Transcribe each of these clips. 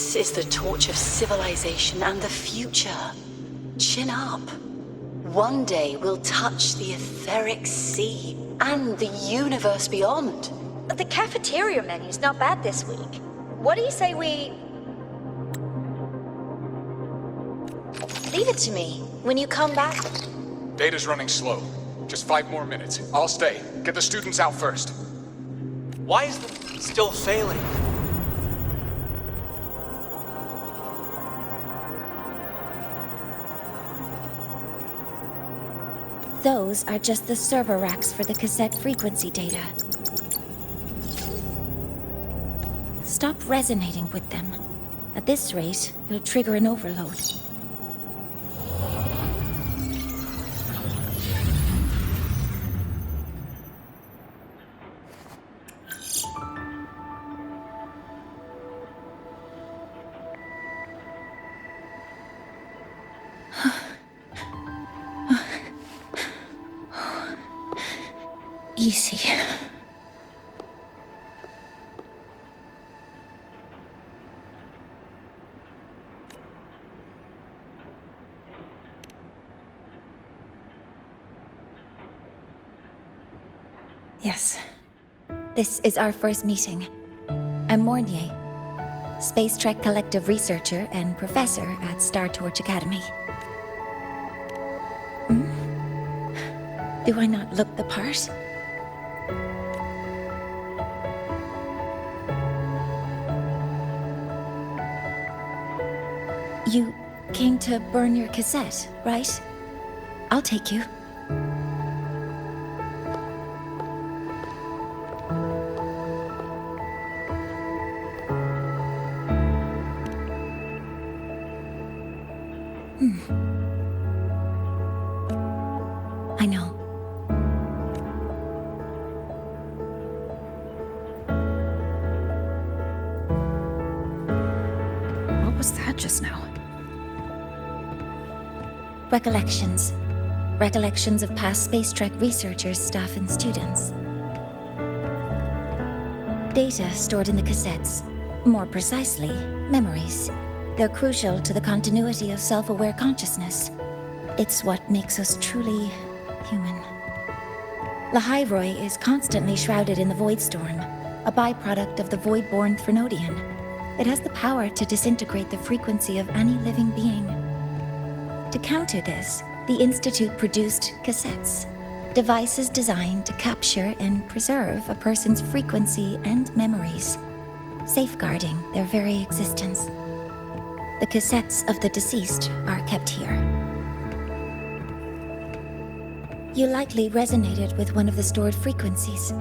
This is the torch of civilization and the future. Chin up. One day we'll touch the etheric sea and the universe beyond. The cafeteria menu's not bad this week. What do you say we... Leave it to me. When you come back... Data's running slow. Just 5 more minutes. I'll stay. Get the students out first. Why is the still failing? Those are just the server racks for the cassette frequency data. Stop resonating with them. At this rate, you'll trigger an overload. Easy. Yes. This is our first meeting. I'm Mornier, Space Trek Collective researcher and professor at Star Torch Academy. Do I not look the part? You came to burn your cassette, right? I'll take you. I know. What was that just now? Recollections. Recollections of past Space Trek researchers, staff, and students. Data stored in the cassettes. More precisely, memories. They're crucial to the continuity of self-aware consciousness. It's what makes us truly human. Lahairoi is constantly shrouded in the Void Storm, a byproduct of the Void-born Threnodian. It has the power to disintegrate the frequency of any living being. To counter this, the Institute produced cassettes, devices designed to capture and preserve a person's frequency and memories, safeguarding their very existence. The cassettes of the deceased are kept here. You likely resonated with one of the stored frequencies.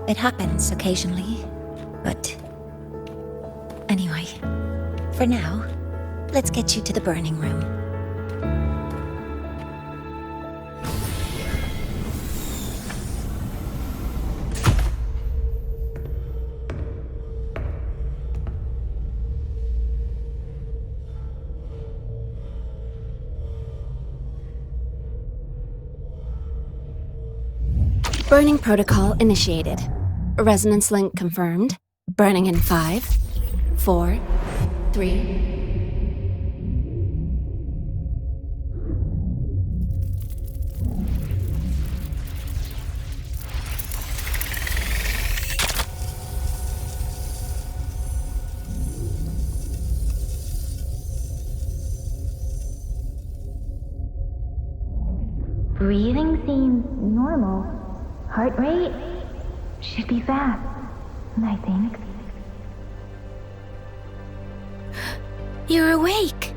It happens occasionally, but... Anyway, for now, let's get you to the burning room. Burning protocol initiated. Resonance link confirmed. Burning in 5, 4, 3... Breathing seems normal. Heart rate should be fast, I think. You're awake!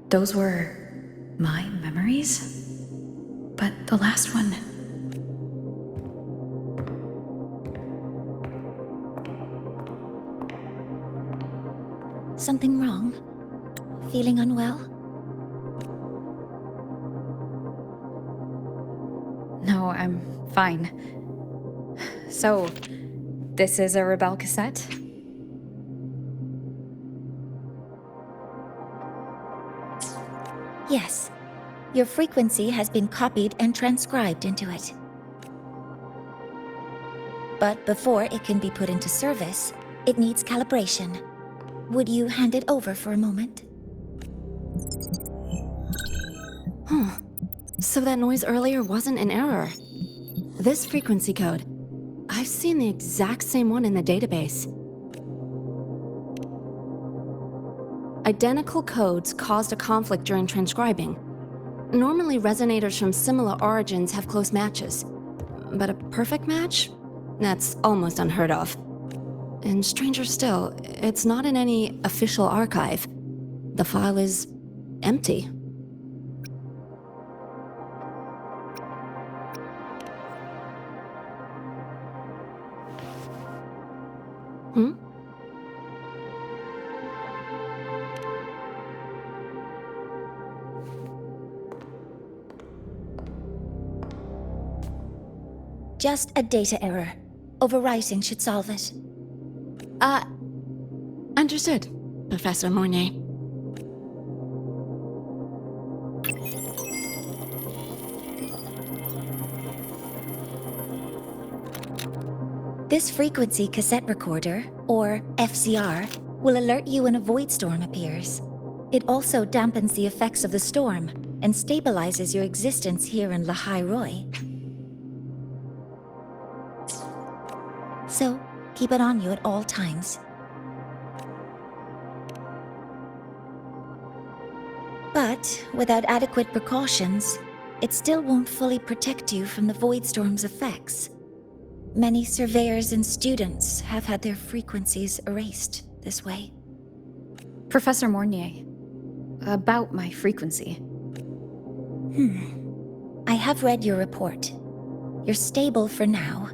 Those were my memories? But the last one... Something wrong? Feeling unwell? No, I'm fine. So, this is a Rebel cassette? Yes. Your frequency has been copied and transcribed into it. But before it can be put into service, it needs calibration. Would you hand it over for a moment? Huh. So that noise earlier wasn't an error. This frequency code, I've seen the exact same one in the database. Identical codes caused a conflict during transcribing. Normally, resonators from similar origins have close matches. But a perfect match? That's almost unheard of. And stranger still, it's not in any official archive. The file is empty. Hmm? Just a data error. Overwriting should solve it. Understood, Professor Mornay. This frequency cassette recorder, or FCR, will alert you when a void storm appears. It also dampens the effects of the storm and stabilizes your existence here in Lahai Roy. So, keep it on you at all times. But without adequate precautions, it still won't fully protect you from the void storm's effects. Many surveyors and students have had their frequencies erased this way. Professor Mornier, about my frequency. I have read your report. You're stable for now.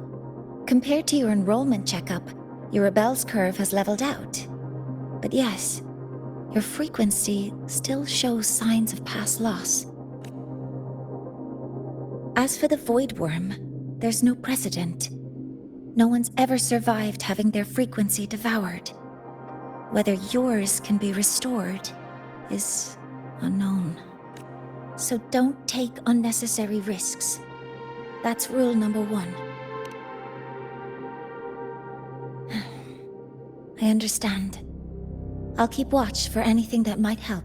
Compared to your enrollment checkup, your rebel's curve has leveled out. But yes, your frequency still shows signs of past loss. As for the void worm, there's no precedent. No one's ever survived having their frequency devoured. Whether yours can be restored is unknown. So don't take unnecessary risks. That's rule number 1. I understand. I'll keep watch for anything that might help.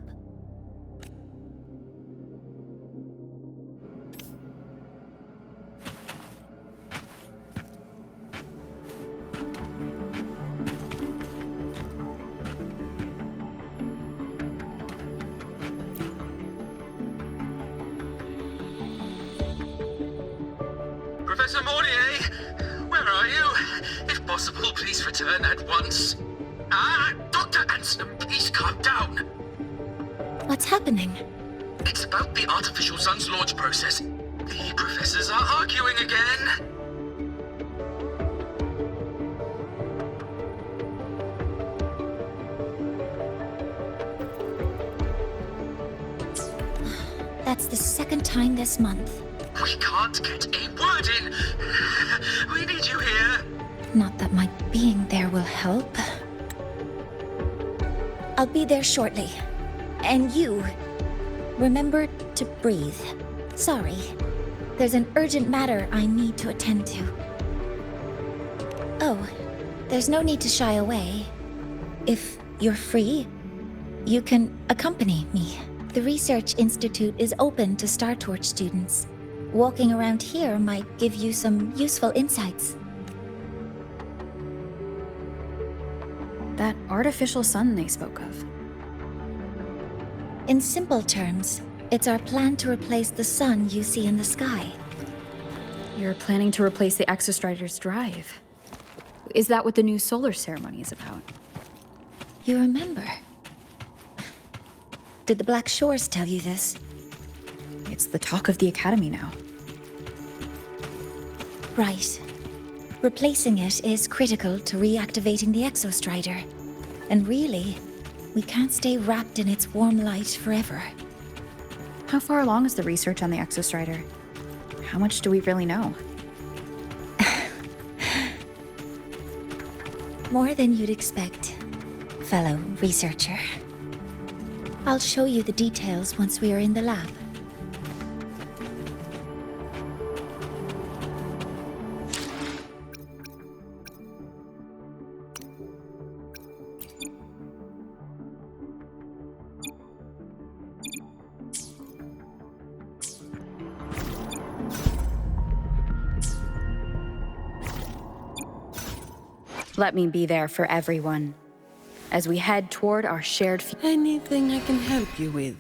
Professor Mornier, where are you? If possible, please return at once. Dr. Ansem, please calm down. What's happening? It's about the artificial sun's launch process. The professors are arguing again. That's the second time this month. We can't get a word in. We need you here. Not that my being there will help. I'll be there shortly. And you, remember to breathe. Sorry. There's an urgent matter I need to attend to. Oh, there's no need to shy away. If you're free, you can accompany me. The Research Institute is open to Star Torch students. Walking around here might give you some useful insights. That artificial sun they spoke of. In simple terms, it's our plan to replace the sun you see in the sky. You're planning to replace the Exostrider's drive. Is that what the new solar ceremony is about? You remember? Did the Black Shores tell you this? It's the talk of the Academy now. Right. Replacing it is critical to reactivating the Exostrider. And really, we can't stay wrapped in its warm light forever. How far along is the research on the Exostrider? How much do we really know? More than you'd expect, fellow researcher. I'll show you the details once we are in the lab. Let me be there for everyone as we head toward our shared future. Anything I can help you with?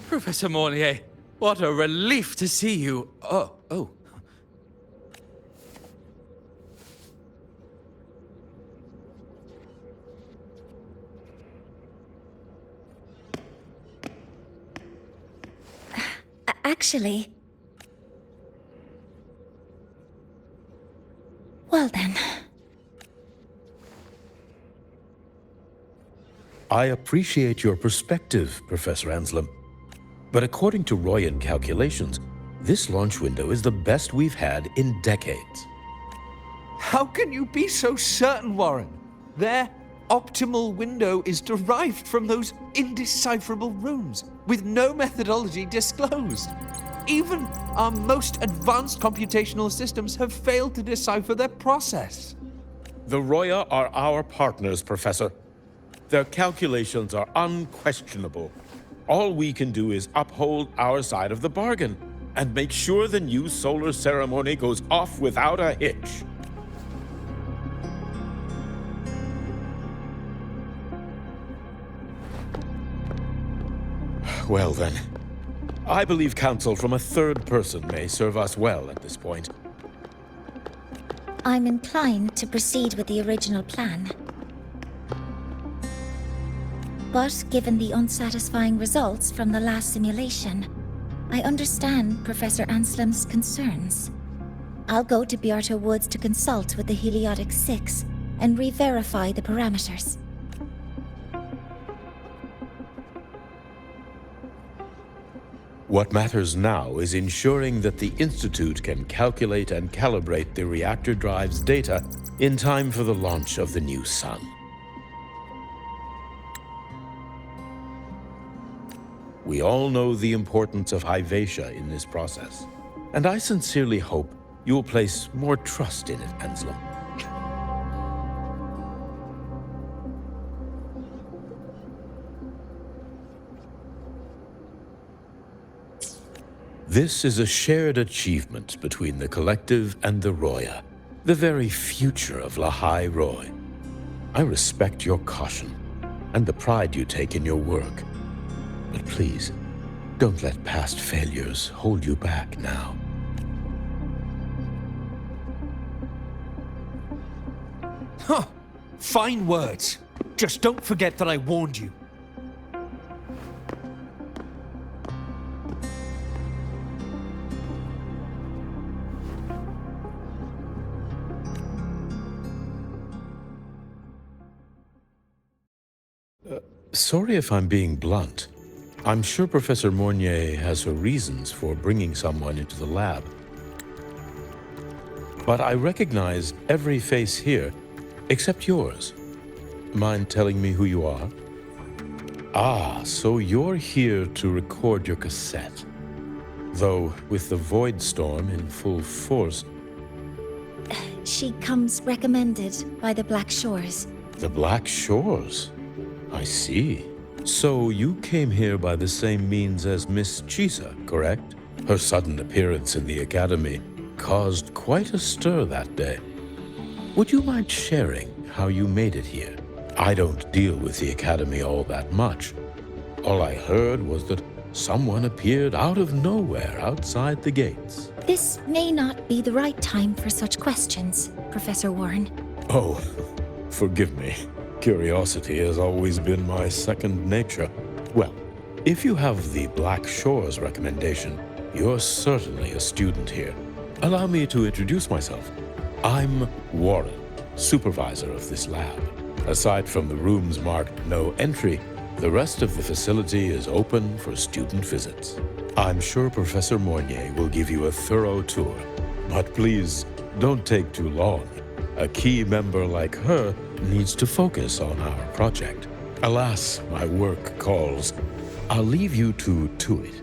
Professor Mornier, what a relief to see you. Oh. Actually... Well then... I appreciate your perspective, Professor Anselm. But according to Royan calculations, this launch window is the best we've had in decades. How can you be so certain, Warren? Their optimal window is derived from those indecipherable runes, with no methodology disclosed. Even our most advanced computational systems have failed to decipher their process. The Roya are our partners, Professor. Their calculations are unquestionable. All we can do is uphold our side of the bargain and make sure the new solar ceremony goes off without a hitch. Well then, I believe counsel from a third person may serve us well at this point. I'm inclined to proceed with the original plan. But given the unsatisfying results from the last simulation, I understand Professor Anselm's concerns. I'll go to Beata Woods to consult with the Heliotic 6 and re-verify the parameters. What matters now is ensuring that the Institute can calculate and calibrate the reactor drive's data in time for the launch of the new sun. We all know the importance of Hyvatia in this process, and I sincerely hope you will place more trust in it, Anselm. This is a shared achievement between the Collective and the Roya, the very future of Lahai Roy. I respect your caution and the pride you take in your work. But please, don't let past failures hold you back now. Huh. Fine words. Just don't forget that I warned you. Sorry if I'm being blunt. I'm sure Professor Mornier has her reasons for bringing someone into the lab. But I recognize every face here, except yours. mind telling me who you are? Ah, so you're here to record your cassette. Though, with the Void Storm in full force... She comes recommended by the Black Shores. The Black Shores? I see. So you came here by the same means as Miss Chisa, correct? Her sudden appearance in the Academy caused quite a stir that day. Would you mind sharing how you made it here? I don't deal with the Academy all that much. All I heard was that someone appeared out of nowhere outside the gates. This may not be the right time for such questions, Professor Warren. Oh, forgive me. Curiosity has always been my second nature. Well, if you have the Black Shores recommendation, you're certainly a student here. Allow me to introduce myself. I'm Warren, supervisor of this lab. Aside from the rooms marked no entry, the rest of the facility is open for student visits. I'm sure Professor Mornier will give you a thorough tour. But please, don't take too long. A key member like her needs to focus on our project. Alas, my work calls. I'll leave you to it.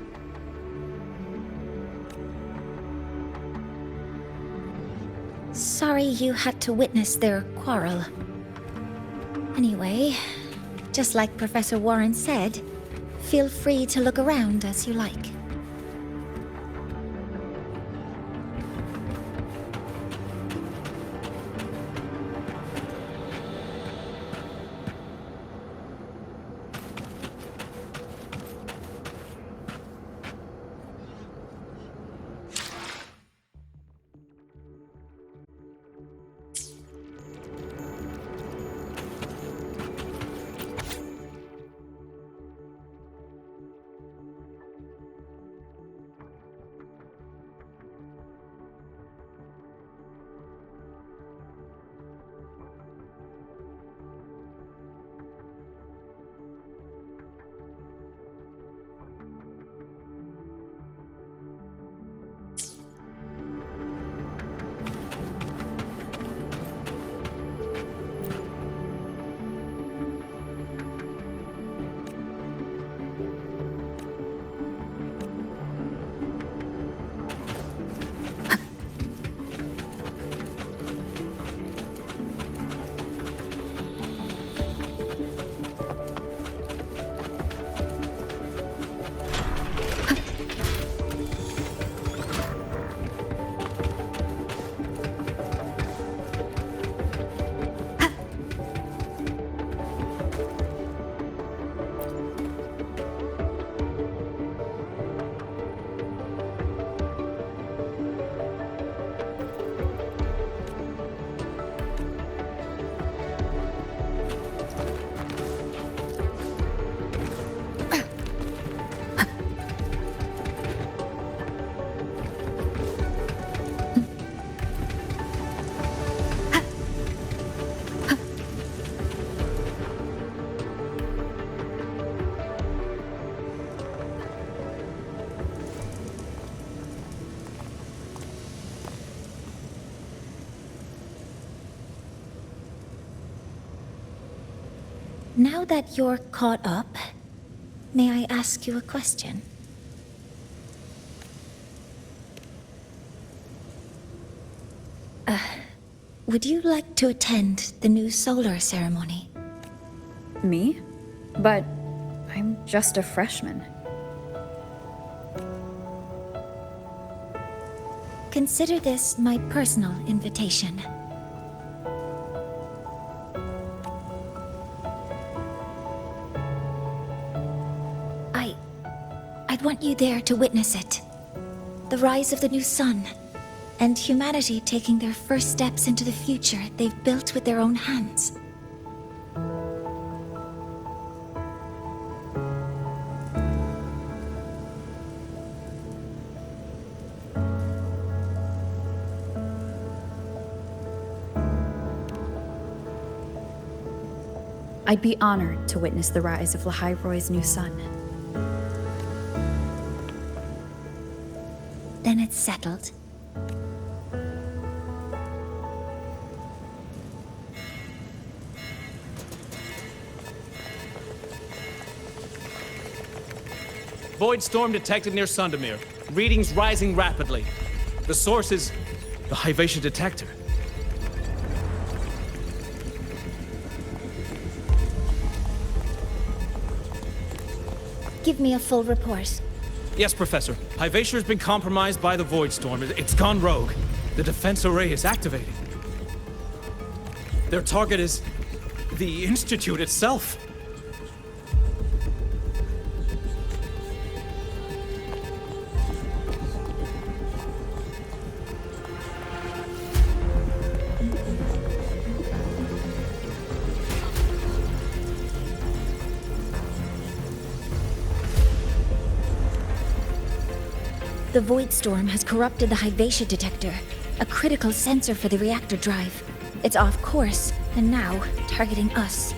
Sorry you had to witness their quarrel. Anyway, just like Professor Warren said, feel free to look around as you like. Now that you're caught up, may I ask you a question? Would you like to attend the new solar ceremony? Me? But I'm just a freshman. Consider this my personal invitation. I'd want you there to witness it. The rise of the new sun, and humanity taking their first steps into the future they've built with their own hands. I'd be honored to witness the rise of Lahai-Roy's new sun. Then it's settled. Void storm detected near Sundermere. Readings rising rapidly. The source is the Hyvatia detector. Give me a full report. Yes, Professor. Hyvatia has been compromised by the Void storm. It's gone rogue. The defense array is activated. Their target is the Institute itself. The Void Storm has corrupted the Hyvatia detector, a critical sensor for the reactor drive. It's off course, and now targeting us.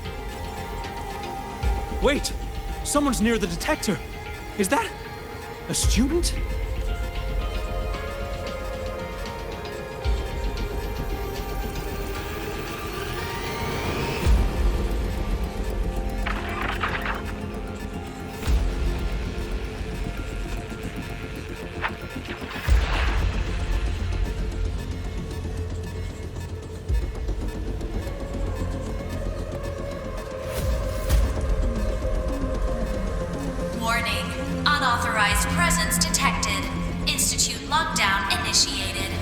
Wait! Someone's near the detector! Is that a student? Warning. Unauthorized presence detected. Institute lockdown initiated.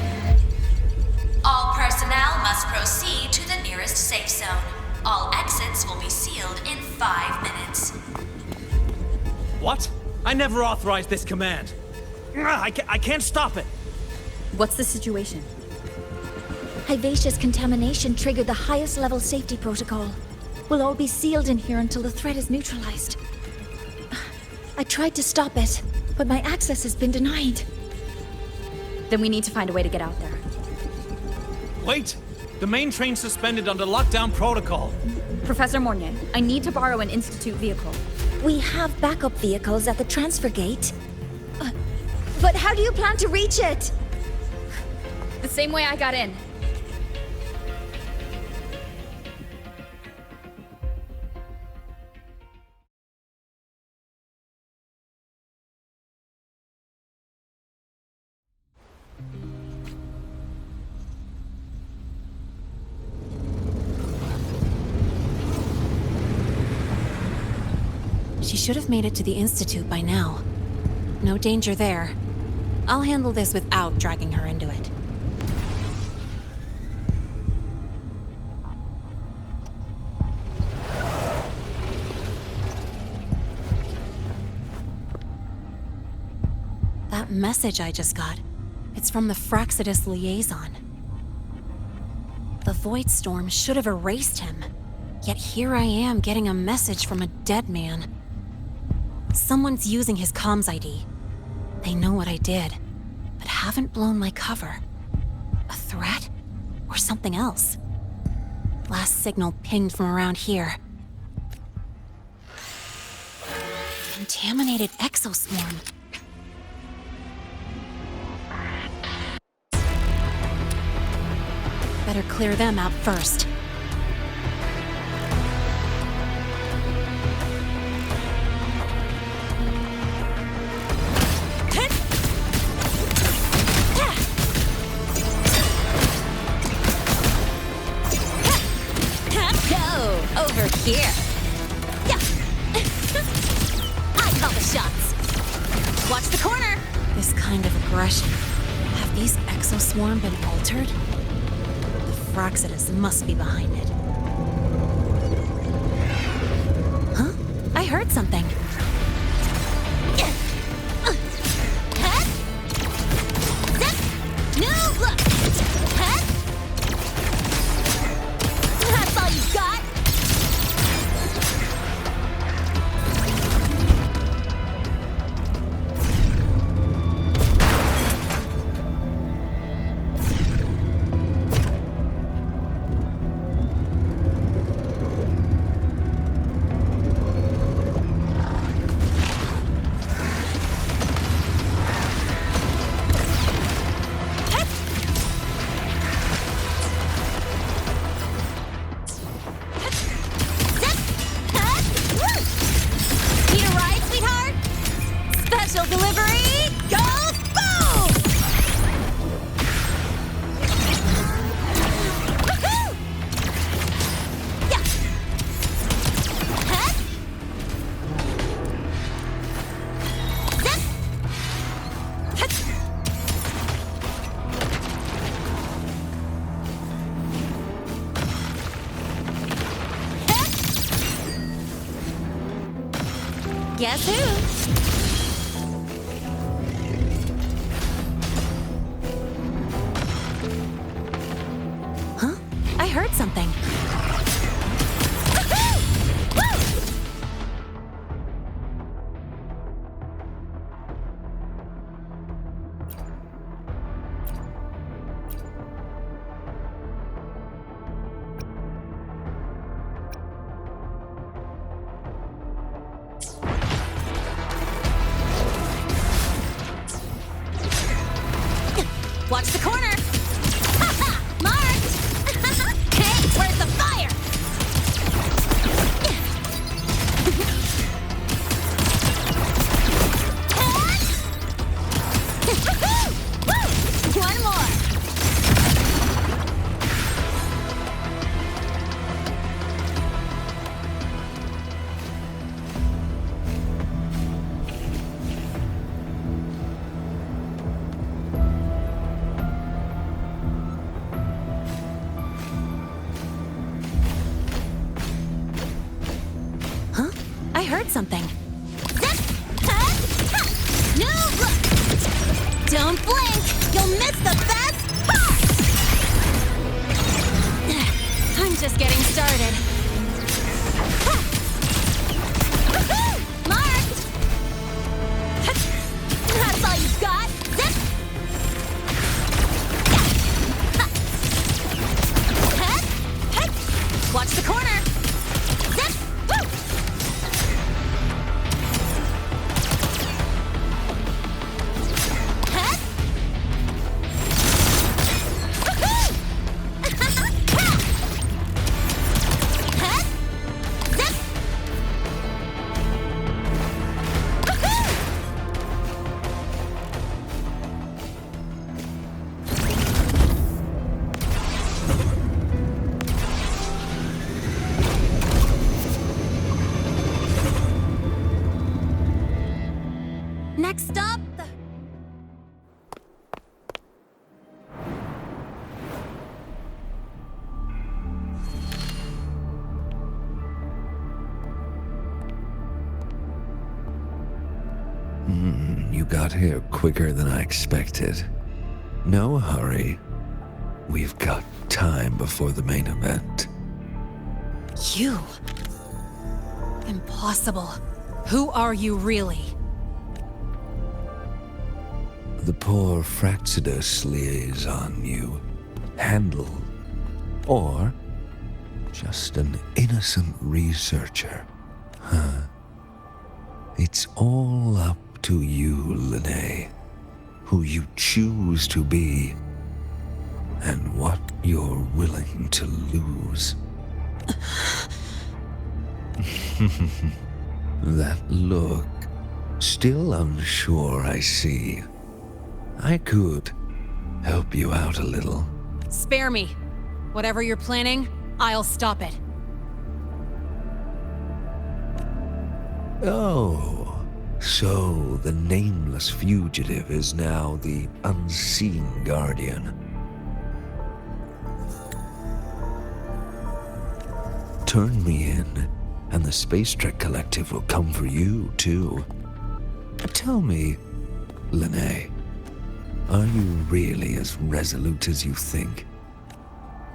All personnel must proceed to the nearest safe zone. All exits will be sealed in 5 minutes. What? I never authorized this command. I can't stop it. What's the situation? Hyvatia's contamination triggered the highest level safety protocol. We'll all be sealed in here until the threat is neutralized. I tried to stop it, but my access has been denied. Then we need to find a way to get out there. Wait! The main train's suspended under lockdown protocol. Professor Mornier, I need to borrow an Institute vehicle. We have backup vehicles at the transfer gate. But how do you plan to reach it? The same way I got in. She should have made it to the Institute by now. No danger there. I'll handle this without dragging her into it. That message I just got, it's from the Fraxidus liaison. The Void Storm should have erased him. Yet here I am getting a message from a dead man. Someone's using his comms ID. They know what I did, but haven't blown my cover. A threat? Or something else? Last signal pinged from around here. Contaminated exoswarm. Better clear them out first. Over here. Yeah. I call the shots. Watch the corner. This kind of aggression. Have these exoswarm been altered? The Fraxidus must be behind it. Huh? I heard something. No, look. That's all you got. Guess who? Huh? I heard something. Watch the corner! Ha-ha! Marked! Hey, where's the fire? One more! Huh? I heard something. Zip! Huh? Ha! No look! Don't blink! You'll miss the best part! I'm just getting started. Ha! Woohoo! Marked! That's all you've got? Zip! Ha! Head! Head! Watch the corner! Zip! Woo! Head! Woohoo! Head! Zip! Woohoo! Next up, You got here quicker than I expected. No hurry. We've got time before the main event. You? Impossible. Who are you really? The poor Fraxidus liaison you handled. Or just an innocent researcher. Huh? It's all up to you, Lene. Who you choose to be. And what you're willing to lose. That look. Still unsure, I see. I could help you out a little. Spare me. Whatever you're planning, I'll stop it. Oh, so the nameless fugitive is now the unseen guardian. Turn me in, and the Space Trek Collective will come for you, too. Tell me, Lene, are you really as resolute as you think?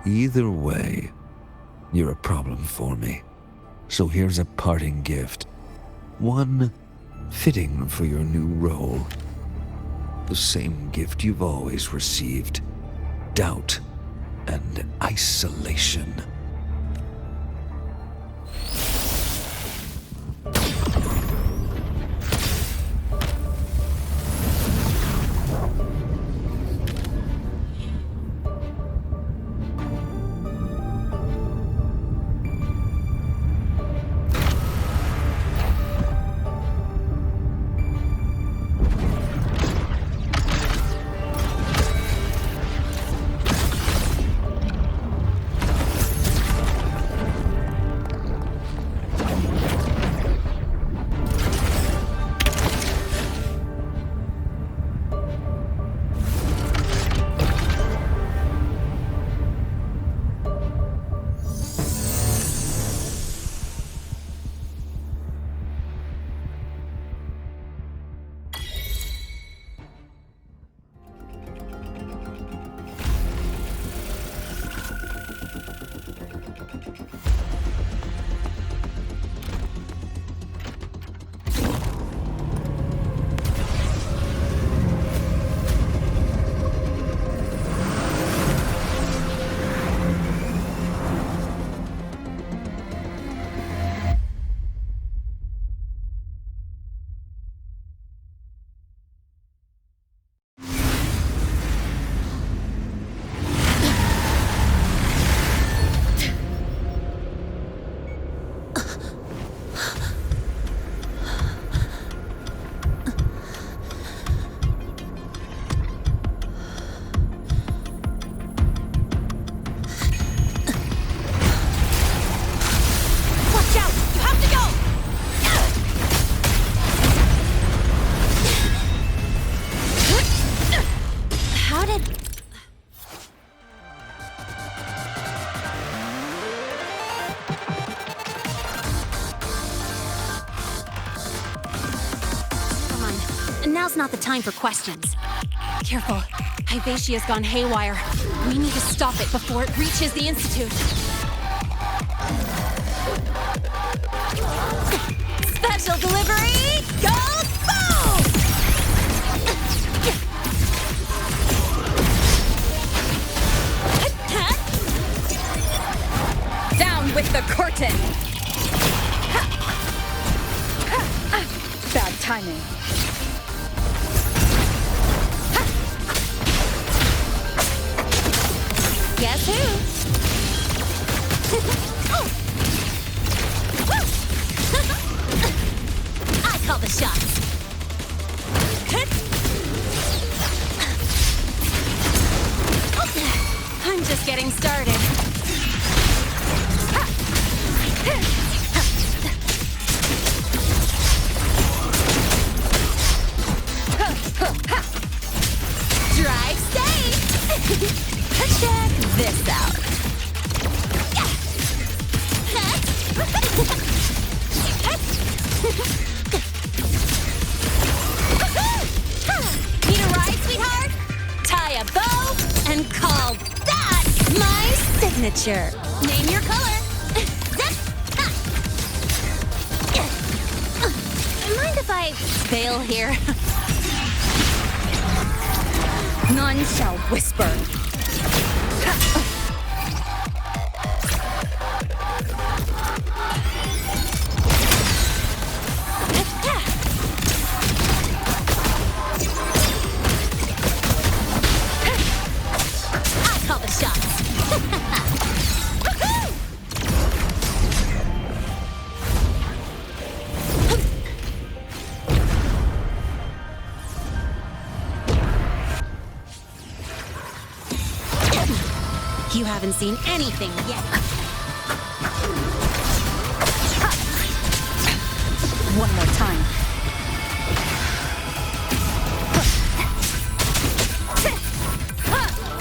Either way, you're a problem for me. So here's a parting gift. One fitting for your new role. The same gift you've always received. Doubt and isolation. Now's not the time for questions. Careful. Hivatia's gone haywire. We need to stop it before it reaches the Institute. Special delivery! Go boom! Down with the curtain! Bad timing. Guess who? I call the shots. I'm just getting started. Drive safe! Check this out. Need a ride, sweetheart? Tie a bow and call that my signature. Name your color. Mind if I fail here? None shall whisper. I call the shots. You haven't seen anything yet. One more time.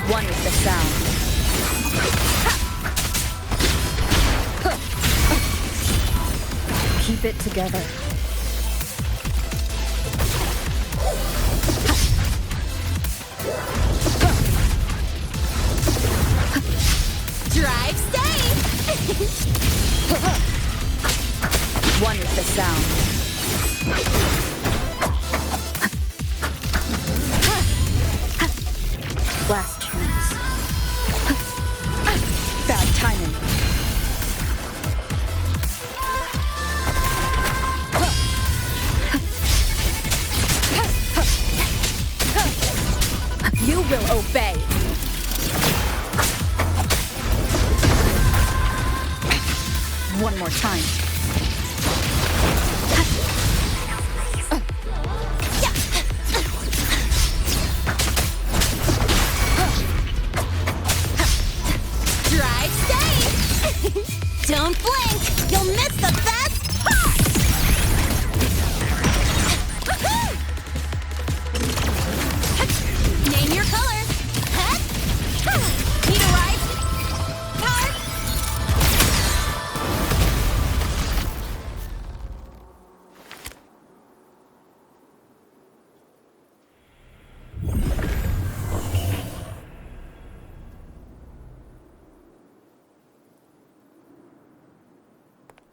One with the sound. Keep it together. Drive safe! One with the sound. Last chance. Bad timing. You will obey. One more time. Drive safe! Don't blink! You'll miss the best part! Name your color. Need a ride? Card?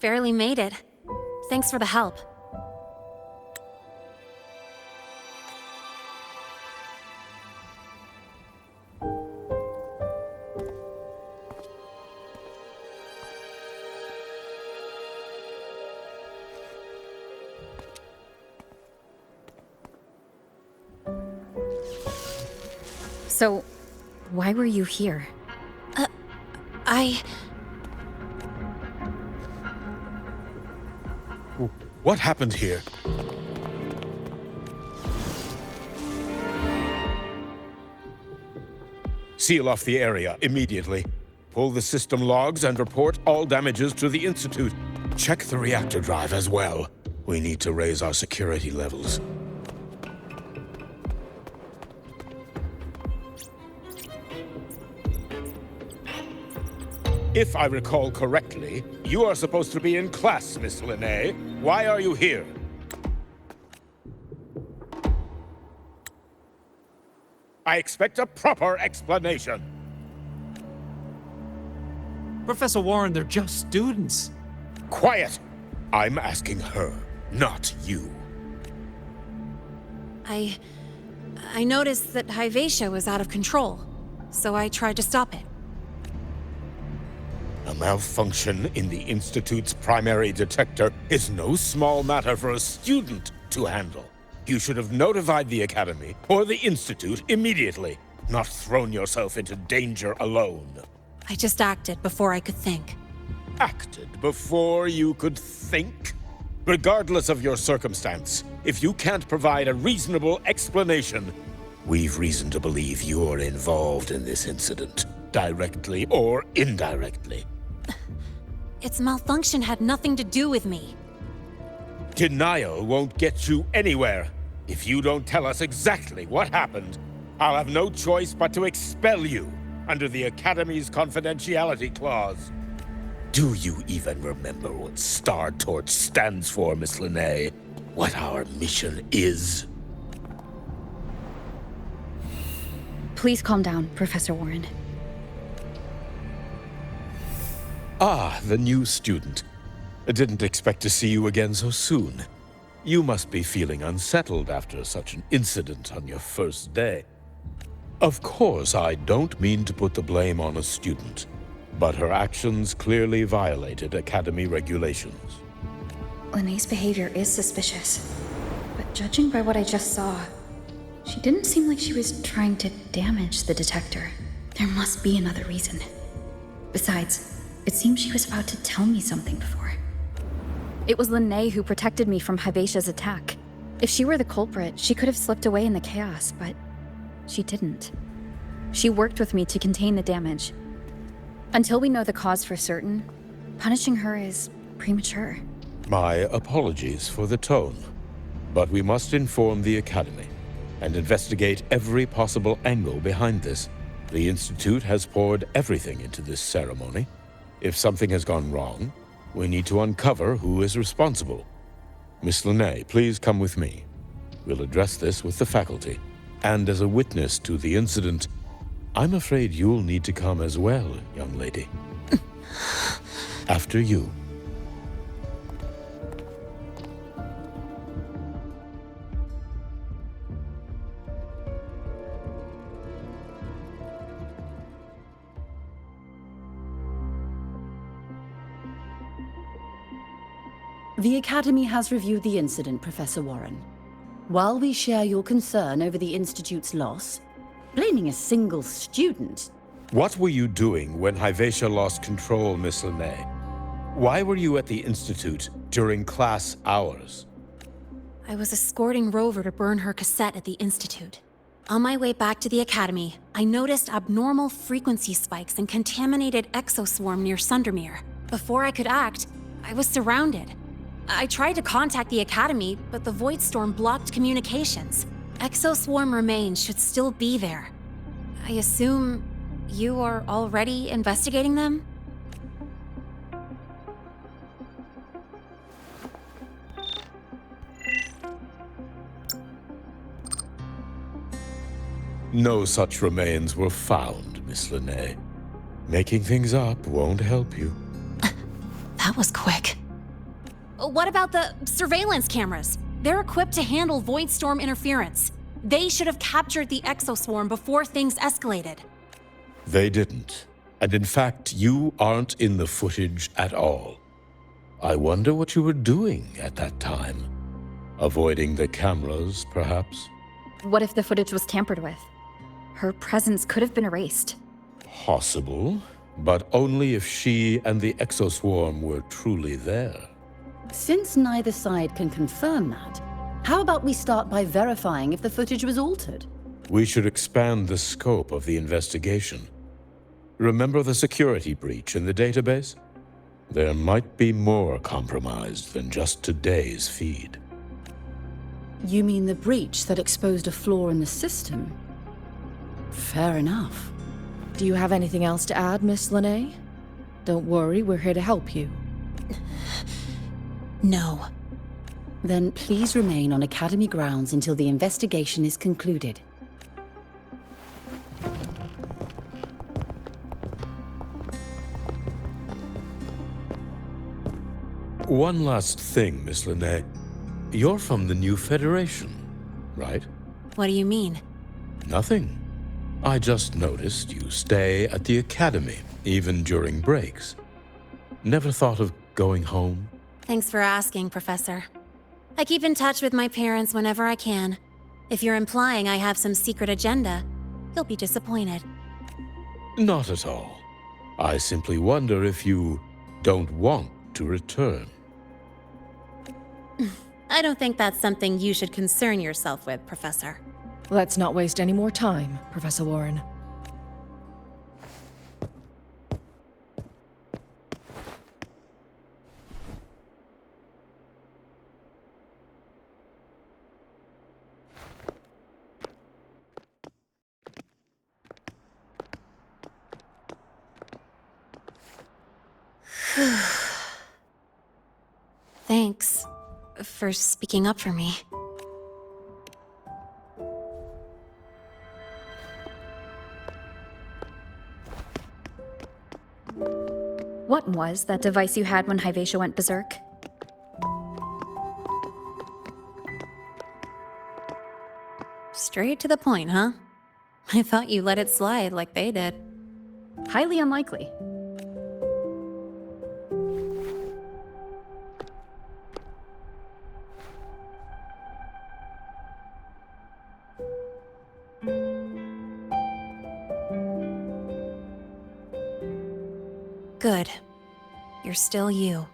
Barely made it. Thanks for the help. So, why were you here? What happened here? Seal off the area immediately. Pull the system logs and report all damages to the Institute. Check the reactor drive as well. We need to raise our security levels. If I recall correctly, you are supposed to be in class, Miss Linnae. Why are you here? I expect a proper explanation. Professor Warren, they're just students. Quiet! I'm asking her, not you. I noticed that Hyvatia was out of control, so I tried to stop it. A malfunction in the Institute's primary detector is no small matter for a student to handle. You should have notified the Academy or the Institute immediately, not thrown yourself into danger alone. I just acted before I could think. Acted before you could think? Regardless of your circumstance, if you can't provide a reasonable explanation, we've reason to believe you're involved in this incident, directly or indirectly. Its malfunction had nothing to do with me. Denial won't get you anywhere. If you don't tell us exactly what happened, I'll have no choice but to expel you under the Academy's confidentiality clause. Do you even remember what Star Torch stands for, Miss Linnae? What our mission is? Please calm down, Professor Warren. Ah, the new student. I didn't expect to see you again so soon. You must be feeling unsettled after such an incident on your first day. Of course, I don't mean to put the blame on a student, but her actions clearly violated Academy regulations. Linnae's behavior is suspicious, but judging by what I just saw, she didn't seem like she was trying to damage the detector. There must be another reason. Besides, it seems she was about to tell me something before. It was Linnae who protected me from Hybatia's attack. If she were the culprit, she could have slipped away in the chaos, but she didn't. She worked with me to contain the damage. Until we know the cause for certain, punishing her is premature. My apologies for the tone, but we must inform the Academy and investigate every possible angle behind this. The Institute has poured everything into this ceremony. If something has gone wrong, we need to uncover who is responsible. Miss Linnae, please come with me. We'll address this with the faculty. And as a witness to the incident, I'm afraid you'll need to come as well, young lady. After you. The Academy has reviewed the incident, Professor Warren. While we share your concern over the Institute's loss, blaming a single student... What were you doing when Hyvatia lost control, Miss Linnae? Why were you at the Institute during class hours? I was escorting Rover to burn her cassette at the Institute. On my way back to the Academy, I noticed abnormal frequency spikes and contaminated exoswarm near Sundermere. Before I could act, I was surrounded. I tried to contact the Academy, but the Void Storm blocked communications. Exoswarm remains should still be there. I assume you are already investigating them? No such remains were found, Miss Linnae. Making things up won't help you. That was quick. What about the surveillance cameras? They're equipped to handle Void Storm interference. They should have captured the exoswarm before things escalated. They didn't. And in fact, you aren't in the footage at all. I wonder what you were doing at that time. Avoiding the cameras, perhaps? What if the footage was tampered with? Her presence could have been erased. Possible, but only if she and the exoswarm were truly there. Since neither side can confirm that, how about we start by verifying if the footage was altered? We should expand the scope of the investigation. Remember the security breach in the database? There might be more compromised than just today's feed. You mean the breach that exposed a flaw in the system? Fair enough. Do you have anything else to add, Miss Linnae? Don't worry, we're here to help you. No. Then please remain on Academy grounds until the investigation is concluded. One last thing, Miss Linnae. You're from the New Federation, right? What do you mean? Nothing. I just noticed you stay at the Academy, even during breaks. Never thought of going home? Thanks for asking, Professor. I keep in touch with my parents whenever I can. If you're implying I have some secret agenda, you'll be disappointed. Not at all. I simply wonder if you don't want to return. I don't think that's something you should concern yourself with, Professor. Let's not waste any more time, Professor Warren. Thanks for speaking up for me. What was that device you had when Hyvatia went berserk? Straight to the point, huh? I thought you let it slide like they did. Highly unlikely. Good. You're still you.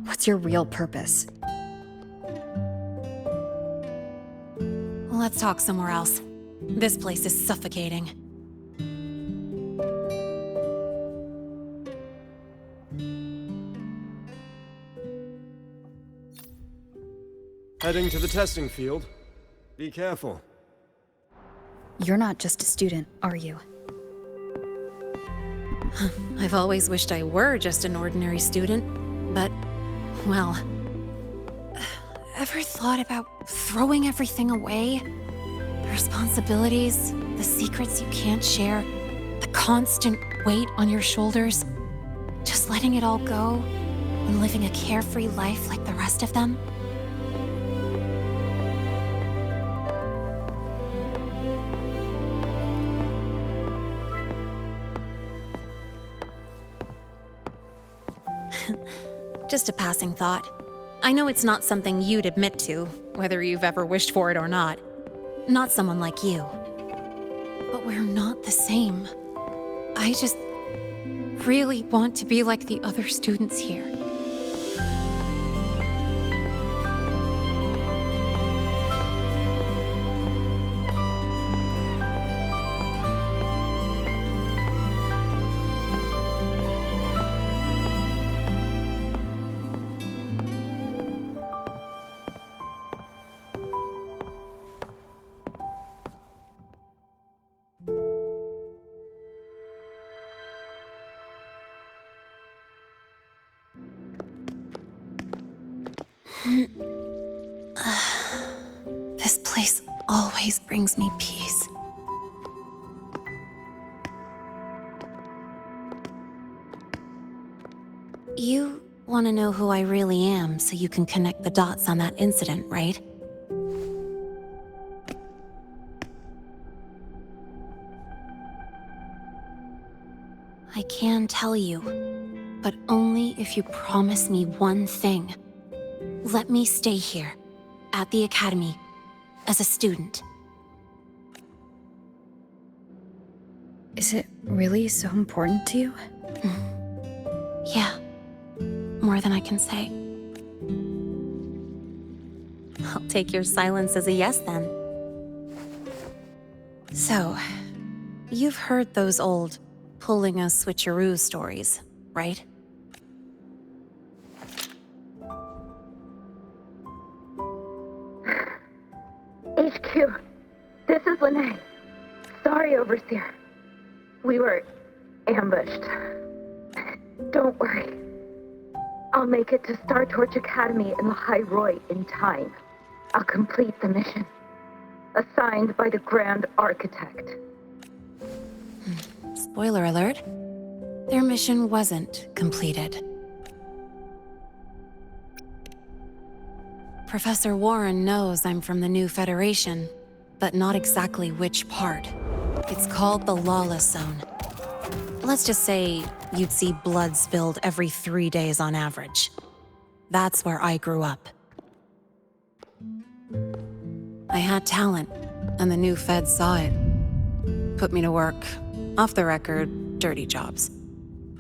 What's your real purpose? Let's talk somewhere else. This place is suffocating. Heading to the testing field. Be careful. You're not just a student, are you? I've always wished I were just an ordinary student, but, well... Ever thought about throwing everything away? The responsibilities, the secrets you can't share, the constant weight on your shoulders? Just letting it all go and living a carefree life like the rest of them? Just a passing thought. I know it's not something you'd admit to, whether you've ever wished for it or not. Not someone like you. But we're not the same. I just really want to be like the other students here. This place always brings me peace. You want to know who I really am so you can connect the dots on that incident, right? I can tell you, but only if you promise me one thing. Let me stay here, at the Academy, as a student. Is it really so important to you? Yeah, more than I can say. I'll take your silence as a yes, then. So, you've heard those old pulling a switcheroo stories, right? HQ, this is Linnae. Sorry, Overseer. We were ambushed. Don't worry. I'll make it to Star Torch Academy in the High Roy in time. I'll complete the mission. Assigned by the Grand Architect. Spoiler alert. their mission wasn't completed. Professor Warren knows I'm from the new Federation, but not exactly which part. It's called the Lawless Zone. Let's just say you'd see blood spilled every 3 days on average. That's where I grew up. I had talent, and the new feds saw it. Put me to work, off the record, dirty jobs.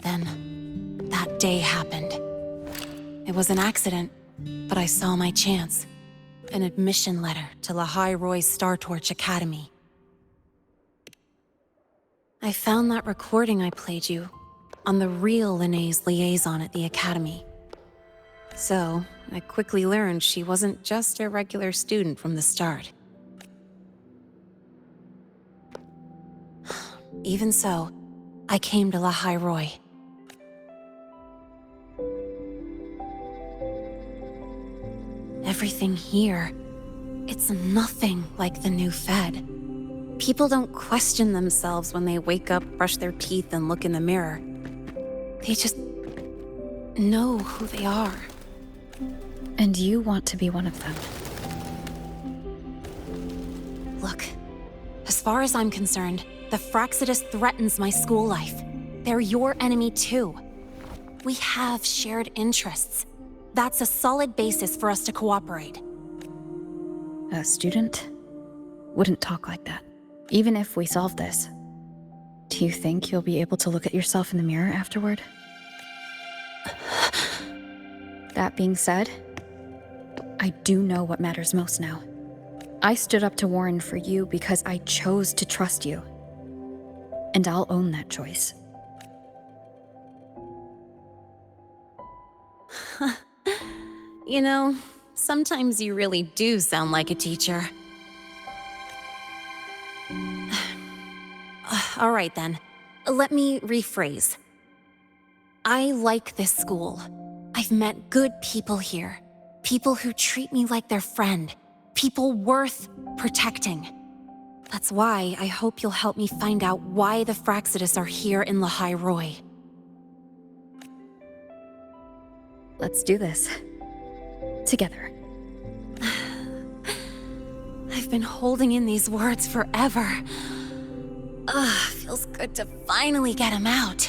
Then, that day happened. It was an accident, but I saw my chance. An admission letter to Lahai Roy's Star Torch Academy. I found that recording I played you on the real Linnéa's liaison at the Academy. So, I quickly learned she wasn't just a regular student from the start. Even so, I came to Lahai Roy. Everything here, it's nothing like the new Fed. People don't question themselves when they wake up, brush their teeth, and look in the mirror. They just know who they are. And you want to be one of them. Look, as far as I'm concerned, the Fraxidus threatens my school life. They're your enemy too. We have shared interests. That's a solid basis for us to cooperate. A student wouldn't talk like that. Even if we solve this, do you think you'll be able to look at yourself in the mirror afterward? That being said, I do know what matters most now. I stood up to Warren for you because I chose to trust you. And I'll own that choice. You know, sometimes you really do sound like a teacher. All right then, let me rephrase. I like this school. I've met good people here. People who treat me like their friend. People worth protecting. That's why I hope you'll help me find out why the Fraxidus are here in Lahai Roy. Let's do this. Together. I've been holding in these words forever. Feels good to finally get them out.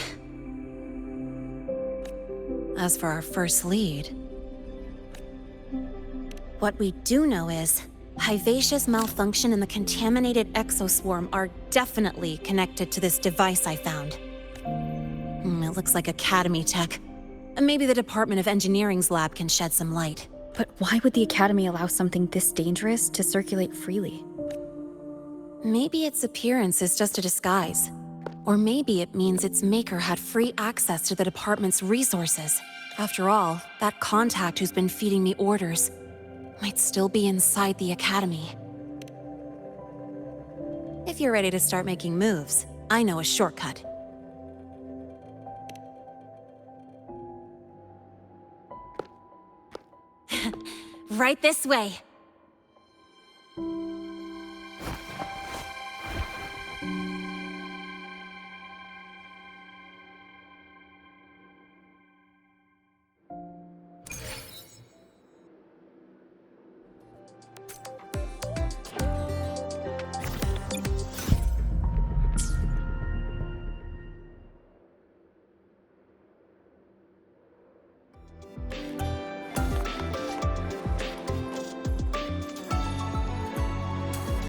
As for our first lead, what we do know is Hivacia's malfunction and the contaminated exoswarm are definitely connected to this device I found. It looks like Academy tech. Maybe the Department of Engineering's lab can shed some light. But why would the Academy allow something this dangerous to circulate freely? Maybe its appearance is just a disguise. Or maybe it means its maker had free access to the department's resources. After all, that contact who's been feeding me orders might still be inside the Academy. If you're ready to start making moves, I know a shortcut. Right this way.